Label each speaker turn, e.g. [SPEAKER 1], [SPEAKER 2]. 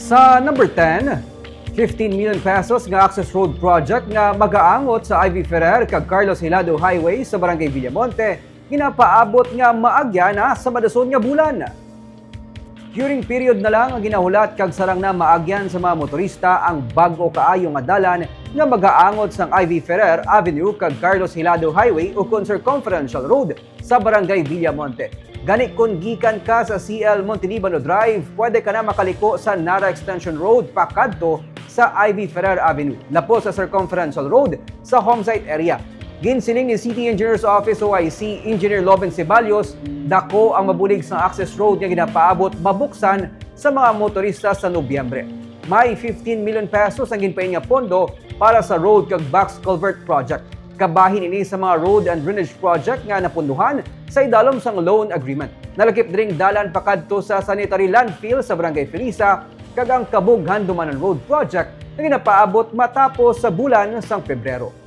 [SPEAKER 1] Sa number 10, 15 million pesos nga access road project nga magaangot sa Ivy Ferrer kag Carlos Hilado Highway sa Barangay Villamonte ginapaabot nga maagya na sa madason nga bulan. Curing period na lang ang ginahulat kag sarang na maagyan sa mga motorista ang bag-o kaayo nga dalan nga magaangot sang Ivy Ferrer Avenue kag Carlos Hilado Highway ukon Circumferential Road sa Barangay Villamonte. Gani kung gikan ka sa CL Montelibano Drive, pwede ka na makaliko sa Nara Extension Road pakadto sa Ivy Ferrer Avenue. Lapo sa Circumferential Road sa homesite area. Ginsiling ni City Engineers Office OIC Engineer Loben Ceballos, dako ang mabulig sa access road nga ginapaabot mabuksan sa mga motorista sa Nobyembre. May 15 million pesos ang ginpain nga pondo para sa road kag box culvert project. Kabahin ini sa mga road and drainage project nga napunduhan sa idalom sang loan agreement. Nalakip dring dalan pakadto sa sanitary landfill sa Barangay Felisa kag ang Kabug Handumanan Road project na ginapaabot matapos sa bulan sang Pebrero.